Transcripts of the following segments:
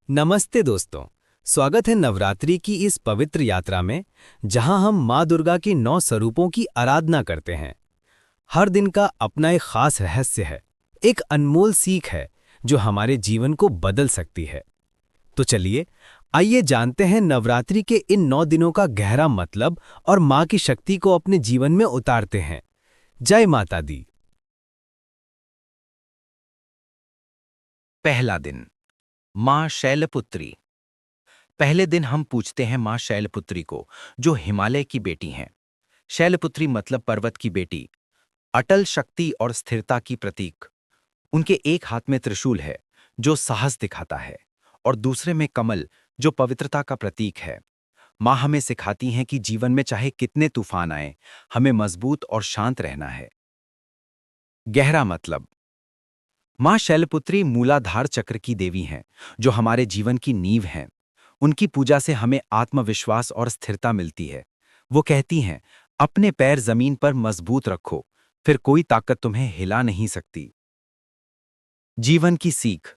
नमस्ते दोस्तों। स्वागत है नवरात्रि की इस पवित्र यात्रा में, जहां हम माँ दुर्गा की 9 स्वरूपों की आराधना करते हैं। हर दिन का अपना एक खास रहस्य है, एक अनमोल सीख है जो हमारे जीवन को बदल सकती है। तो चलिए, आइए जानते हैं नवरात्रि के इन 9 दिनों का गहरा मतलब और माँ की शक्ति को अपने जीवन में उतारते हैं। जय माता दी। पहला दिन मां शैलपुत्री। पहले दिन हम पूछते हैं मां शैलपुत्री को, जो हिमालय की बेटी हैं। शैलपुत्री मतलब पर्वत की बेटी, अटल शक्ति और स्थिरता की प्रतीक। उनके एक हाथ में त्रिशूल है, जो साहस दिखाता है, और दूसरे में कमल, जो पवित्रता का प्रतीक है। मां हमें सिखाती हैं कि जीवन में चाहे कितने तूफान आए, हमें मजबूत और शांत रहना है। गहरा मतलब, मां शैलपुत्री मूलाधार चक्र की देवी हैं, जो हमारे जीवन की नींव हैं। उनकी पूजा से हमें आत्मविश्वास और स्थिरता मिलती है। वो कहती हैं, अपने पैर जमीन पर मजबूत रखो, फिर कोई ताकत तुम्हें हिला नहीं सकती। जीवन की सीख,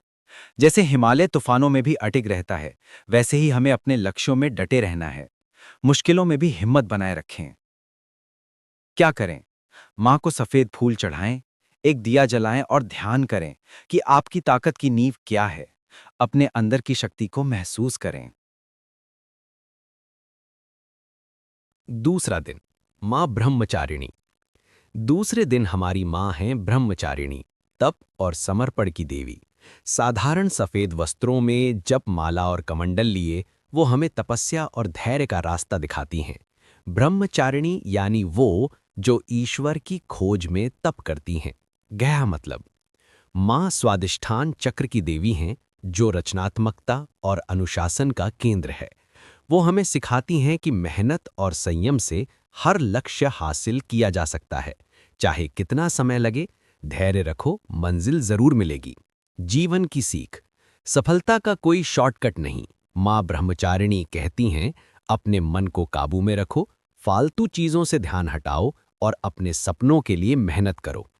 जैसे हिमालय तूफानों में भी अटिक रहता है, वैसे ही हमें अपने लक्ष्यों में डटे रहना है। मुश्किलों में भी हिम्मत बनाए रखें। क्या करें? मां को सफेद फूल चढ़ाएं, एक दिया जलाएं और ध्यान करें कि आपकी ताकत की नींव क्या है। अपने अंदर की शक्ति को महसूस करें। दूसरा दिन, माँ ब्रह्मचारिणी। दूसरे दिन हमारी माँ हैं ब्रह्मचारिणी, तप और समर्पण की देवी। साधारण सफेद वस्त्रों में जप माला और कमंडल लिए वो हमें तपस्या और धैर्य का रास्ता दिखाती हैं। ब्रह्मचारिणी यानी वो जो ईश्वर की खोज में तप करती हैं। गहरा मतलब, माँ स्वादिष्ठान चक्र की देवी हैं, जो रचनात्मकता और अनुशासन का केंद्र है। वो हमें सिखाती हैं कि मेहनत और संयम से हर लक्ष्य हासिल किया जा सकता है। चाहे कितना समय लगे, धैर्य रखो, मंजिल जरूर मिलेगी। जीवन की सीख, सफलता का कोई शॉर्टकट नहीं। माँ ब्रह्मचारिणी कहती हैं, अपने मन को काबू में रखो, फालतू चीजों से ध्यान हटाओ और अपने सपनों के लिए मेहनत करो।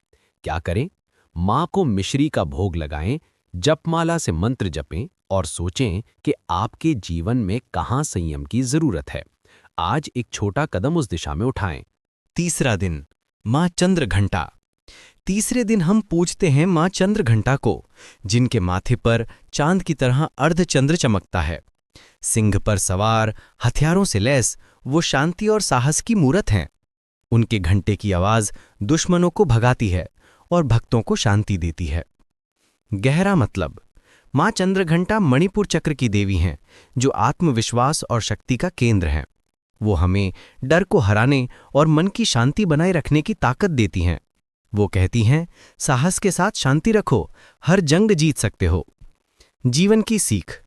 क्या करें? माँ को मिश्री का भोग लगाएं, जपमाला से मंत्र जपें और सोचें कि आपके जीवन में कहाँ संयम की जरूरत है। आज एक छोटा कदम उस दिशा में उठाएं। तीसरा दिन मां चंद्रघंटा। तीसरे दिन हम पूजते हैं मां चंद्रघंटा को, जिनके माथे पर चांद की तरह अर्धचंद्र चमकता है। सिंह पर सवार, हथियारों से लैस, वो शांति और साहस की मूरत हैं। उनके घंटे की आवाज दुश्मनों को भगाती है और भक्तों को शांति देती है। गहरा मतलब, मां चंद्रघंटा मणिपुर चक्र की देवी हैं, जो आत्मविश्वास और शक्ति का केंद्र हैं। वो हमें डर को हराने और मन की शांति बनाए रखने की ताकत देती हैं। वो कहती हैं, साहस के साथ शांति रखो, हर जंग जीत सकते हो। जीवन की सीख,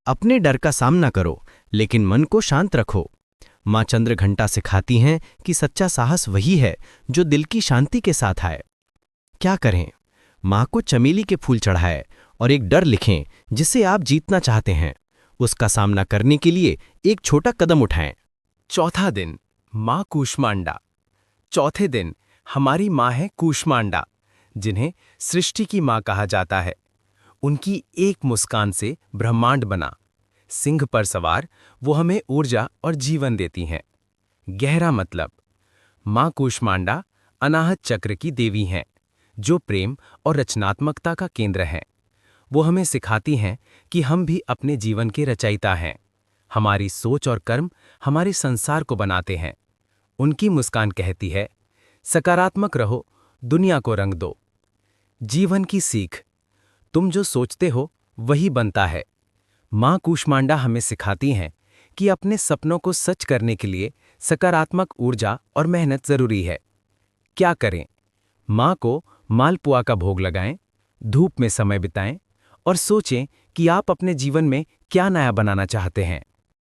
अपने डर का सामना करो, लेकिन मन को शांत रखो। मां चंद्रघंटा सिखाती हैं कि सच्चा साहस वही है जो दिल की शांति के साथ आए। क्या करें? मां को चमेली के फूल चढ़ाएं और एक डर लिखें जिसे आप जीतना चाहते हैं। उसका सामना करने के लिए एक छोटा कदम उठाएं। चौथा दिन, माँ कूष्मांडा। चौथे दिन हमारी माँ है कूष्मांडा, जिन्हें सृष्टि की माँ कहा जाता है। उनकी एक मुस्कान से ब्रह्मांड बना। सिंह पर सवार वो हमें ऊर्जा और जीवन देती हैं। गहरा मतलब, माँ कूष्मांडा अनाहत चक्र की देवी हैं, जो प्रेम और रचनात्मकता का केंद्र हैं। वो हमें सिखाती हैं कि हम भी अपने जीवन के रचयिता हैं। हमारी सोच और कर्म हमारे संसार को बनाते हैं। उनकी मुस्कान कहती है, सकारात्मक रहो, दुनिया को रंग दो। जीवन की सीख, तुम जो सोचते हो वही बनता है। माँ कूष्मांडा हमें सिखाती हैं कि अपने सपनों को सच करने के लिए सकारात्मक ऊर्जा और मेहनत जरूरी है। क्या करें? माँ को मालपुआ का भोग लगाएं, धूप में समय बिताएं और सोचें कि आप अपने जीवन में क्या नया बनाना चाहते हैं।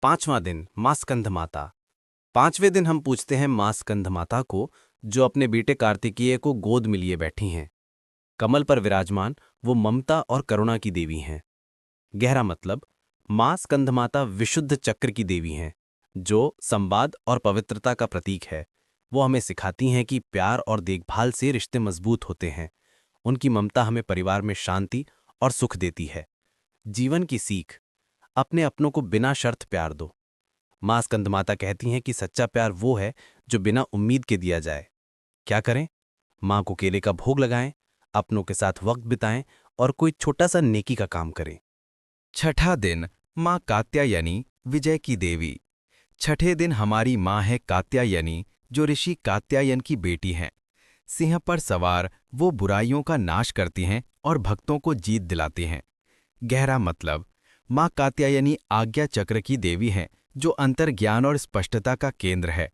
पांचवां दिन मां स्कंद माता। पांचवें दिन हम पूछते हैं मां स्कंद माता को, जो अपने बेटे कार्तिकेय को गोद में लिए बैठी हैं। कमल पर विराजमान वो ममता और करुणा की देवी हैं। गहरा मतलब, मां स्कंद माता विशुद्ध चक्र की देवी हैं, जो संवाद और पवित्रता का प्रतीक है। वो हमें सिखाती हैं कि प्यार और देखभाल से रिश्ते मजबूत होते हैं। उनकी ममता हमें परिवार में शांति और सुख देती है। जीवन की सीख, अपने अपनों को बिना शर्त प्यार दो। माँ स्कंदमाता कहती हैं कि सच्चा प्यार वो है जो बिना उम्मीद के दिया जाए। क्या करें? माँ को केले का भोग लगाएं, अपनों के साथ वक्त बिताएं और कोई छोटा सा नेकी का काम करें। छठा दिन माँ कात्यायनी, विजय की देवी। छठे दिन हमारी माँ है कात्यायनी, जो ऋषि कात्यायन की बेटी हैं। सिंह पर सवार वो बुराइयों का नाश करती हैं और भक्तों को जीत दिलाती हैं। गहरा मतलब, माँ कात्यायनी आज्ञा चक्र की देवी हैं, जो अंतर्ज्ञान और स्पष्टता का केंद्र है।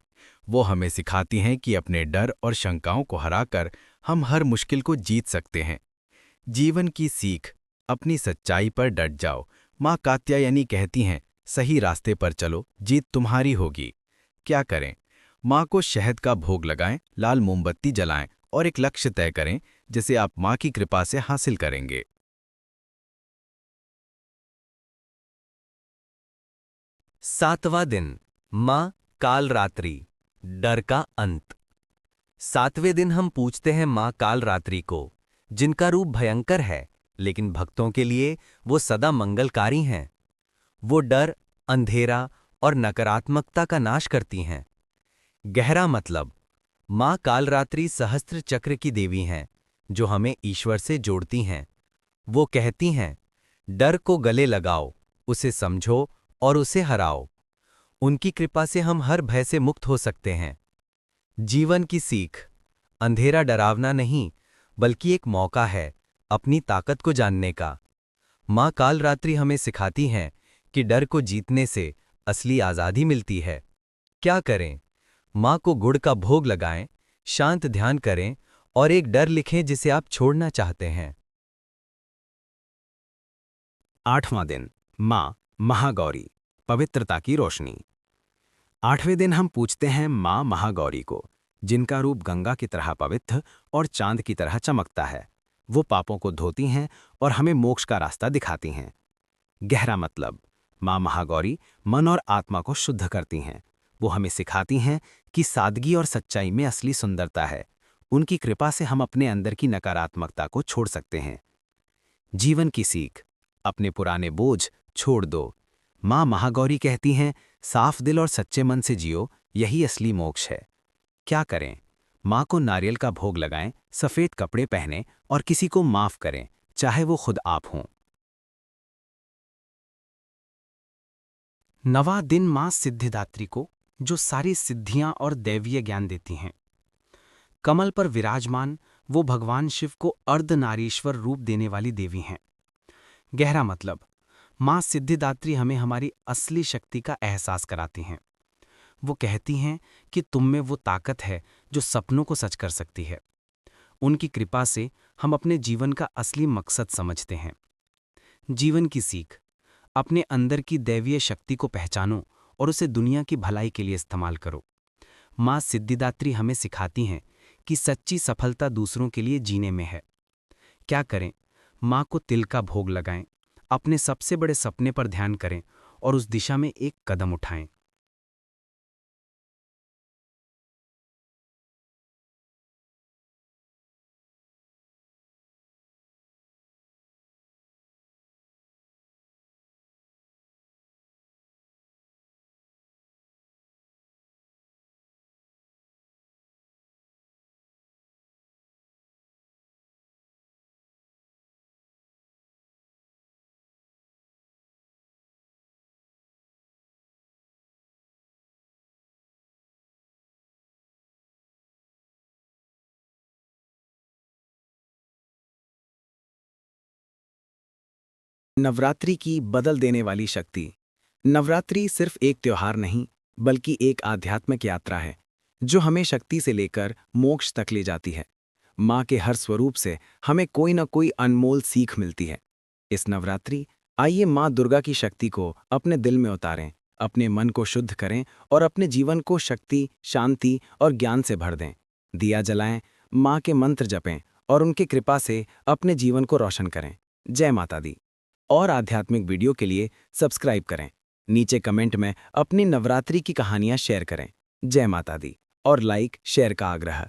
वो हमें सिखाती हैं कि अपने डर और शंकाओं को हराकर हम हर मुश्किल को जीत सकते हैं। जीवन की सीख, अपनी सच्चाई पर डट जाओ। माँ कात्यायनी कहती हैं, सही रास्ते पर चलो, जीत तुम्हारी होगी। क्या करें? माँ को शहद का भोग लगाएं, लाल मोमबत्ती जलाएं और एक लक्ष्य तय करें जिसे आप माँ की कृपा से हासिल करेंगे। 7वां दिन माँ कालरात्रि, डर का अंत। 7वें दिन हम पूछते हैं माँ कालरात्रि को, जिनका रूप भयंकर है, लेकिन भक्तों के लिए वो सदा मंगलकारी हैं। वो डर, अंधेरा और नकारात्मकता का नाश करती हैं। गहरा मतलब, माँ कालरात्रि सहस्त्र चक्र की देवी हैं, जो हमें ईश्वर से जोड़ती हैं। वो कहती हैं, डर को गले लगाओ, उसे समझो और उसे हराओ। उनकी कृपा से हम हर भय से मुक्त हो सकते हैं। जीवन की सीख, अंधेरा डरावना नहीं, बल्कि एक मौका है अपनी ताकत को जानने का। माँ कालरात्रि हमें सिखाती हैं कि डर को जीतने से असली आज़ादी मिलती है। क्या करें? माँ को गुड़ का भोग लगाएं, शांत ध्यान करें और एक डर लिखें जिसे आप छोड़ना चाहते हैं। 8वां दिन माँ महागौरी, पवित्रता की रोशनी। 8वें दिन हम पूछते हैं माँ महागौरी को, जिनका रूप गंगा की तरह पवित्र और चांद की तरह चमकता है। वो पापों को धोती हैं और हमें मोक्ष का रास्ता दिखाती हैं। गहरा मतलब, माँ महागौरी मन और आत्मा को शुद्ध करती हैं। वो हमें सिखाती हैं कि सादगी और सच्चाई में असली सुंदरता है। उनकी कृपा से हम अपने अंदर की नकारात्मकता को छोड़ सकते हैं। जीवन की सीख, अपने पुराने बोझ छोड़ दो। माँ महागौरी कहती हैं, साफ दिल और सच्चे मन से जियो, यही असली मोक्ष है। क्या करें? माँ को नारियल का भोग लगाएं, सफेद कपड़े पहनें और किसी को माफ करें, चाहे वो खुद आप हों। 9वां दिन माँ सिद्धिदात्री को, जो सारी सिद्धियां और दैवीय ज्ञान देती हैं। कमल पर विराजमान वो भगवान शिव को अर्धनारीश्वर रूप देने वाली देवी हैं। गहरा मतलब, माँ सिद्धिदात्री हमें हमारी असली शक्ति का एहसास कराती हैं। वो कहती हैं कि तुम में वो ताकत है जो सपनों को सच कर सकती है। उनकी कृपा से हम अपने जीवन का असली मकसद समझते हैं। जीवन की सीख, अपने अंदर की दैवीय शक्ति को पहचानो और उसे दुनिया की भलाई के लिए इस्तेमाल करो। माँ सिद्धिदात्री हमें सिखाती हैं कि सच्ची सफलता दूसरों के लिए जीने में है। क्या करें? माँ को तिल का भोग लगाएं, अपने सबसे बड़े सपने पर ध्यान करें और उस दिशा में एक कदम उठाएं। नवरात्रि की बदल देने वाली शक्ति। नवरात्रि सिर्फ एक त्योहार नहीं, बल्कि एक आध्यात्मिक यात्रा है, जो हमें शक्ति से लेकर मोक्ष तक ले जाती है। माँ के हर स्वरूप से हमें कोई न कोई अनमोल सीख मिलती है। इस नवरात्रि आइए माँ दुर्गा की शक्ति को अपने दिल में उतारें, अपने मन को शुद्ध करें और अपने जीवन को शक्ति, शांति और ज्ञान से भर दें। दिया जलाएं, माँ के मंत्र जपें और उनकी कृपा से अपने जीवन को रोशन करें। जय माता दी। और आध्यात्मिक वीडियो के लिए सब्सक्राइब करें। नीचे कमेंट में अपनी नवरात्रि की कहानियां शेयर करें। जय माता दी और लाइक शेयर का आग्रह।